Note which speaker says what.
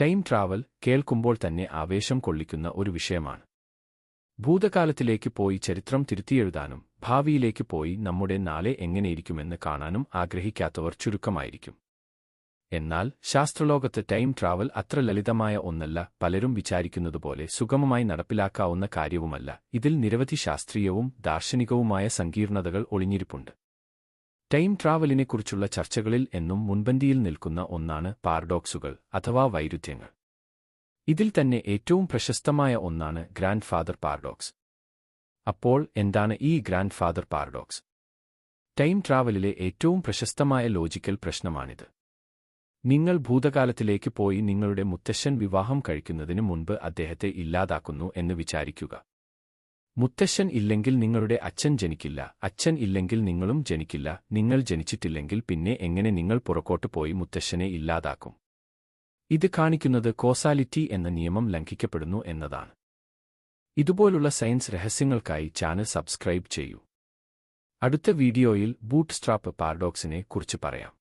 Speaker 1: Time travel കേൾക്കുമ്പോൾ തന്നെ ആവേശം കൊള്ളിക്കുന്ന ഒരു വിഷയമാണ്. ഭൂതകാലത്തിലേക്ക് പോയി ചരിത്രം തിരുത്തിയെഴുതാനും ഭാവിയിലേക്ക് പോയി നമ്മുടെ നാളെ എങ്ങനെയിരിക്കുമെന്ന് കാണാനും ആഗ്രഹിക്കാത്തവർ ചുരുക്കമായിരിക്കും. എന്നാൽ ശാസ്ത്രലോകത്ത് ടൈം ട്രാവൽ അത്ര ലളിതമായ ഒന്നല്ല. പലരും വിചാരിക്കുന്നതുപോലെ സുഗമമായി നടപ്പിലാക്കാവുന്ന കാര്യവുമല്ല. ഇതിൽ നിരവധി ശാസ്ത്രീയവും ദാർശനികവുമായ സങ്കീർണതകൾ ഒളിഞ്ഞിരിപ്പുണ്ട്. ടൈം ട്രാവലിനെക്കുറിച്ചുള്ള ചർച്ചകളിൽ എന്നും മുൻപന്തിയിൽ നിൽക്കുന്ന ഒന്നാണ് പാരഡോക്സുകൾ അഥവാ വൈരുദ്ധ്യങ്ങൾ. ഇതിൽ തന്നെ ഏറ്റവും പ്രശസ്തമായ ഒന്നാണ് ഗ്രാൻഡ് ഫാദർ പാരഡോക്സ്. അപ്പോൾ എന്താണ് ഈ ഗ്രാൻഡ് ഫാദർ പാരഡോക്സ്? ടൈം ട്രാവലിലെ ഏറ്റവും പ്രശസ്തമായ ലോജിക്കൽ പ്രശ്നമാണിത്. നിങ്ങൾ ഭൂതകാലത്തിലേക്ക് പോയി നിങ്ങളുടെ മുത്തശ്ശൻ വിവാഹം കഴിക്കുന്നതിന് മുൻപ് അദ്ദേഹത്തെ ഇല്ലാതാക്കുന്നു എന്ന് വിചാരിക്കുക. മുത്തശ്ശൻ ഇല്ലെങ്കിൽ നിങ്ങളുടെ അച്ഛൻ ജനിക്കില്ല, അച്ഛൻ ഇല്ലെങ്കിൽ നിങ്ങളും ജനിക്കില്ല, നിങ്ങൾ ജനിച്ചിട്ടില്ലെങ്കിൽ പിന്നെ എങ്ങനെ നിങ്ങൾ പുറകോട്ട് പോയി മുത്തശ്ശനെ ഇല്ലാതാക്കും? ഇത് കാണിക്കുന്നത് കോസാലിറ്റി എന്ന നിയമം ലംഘിക്കപ്പെടുന്നു എന്നതാണ്. ഇതുപോലുള്ള സയൻസ് രഹസ്യങ്ങൾക്കായി ചാനൽ സബ്സ്ക്രൈബ് ചെയ്യൂ. അടുത്ത വീഡിയോയിൽ ബൂട്ട്സ്ട്രാപ്പ് പാരഡോക്സിനെ കുറിച്ച് പറയാം.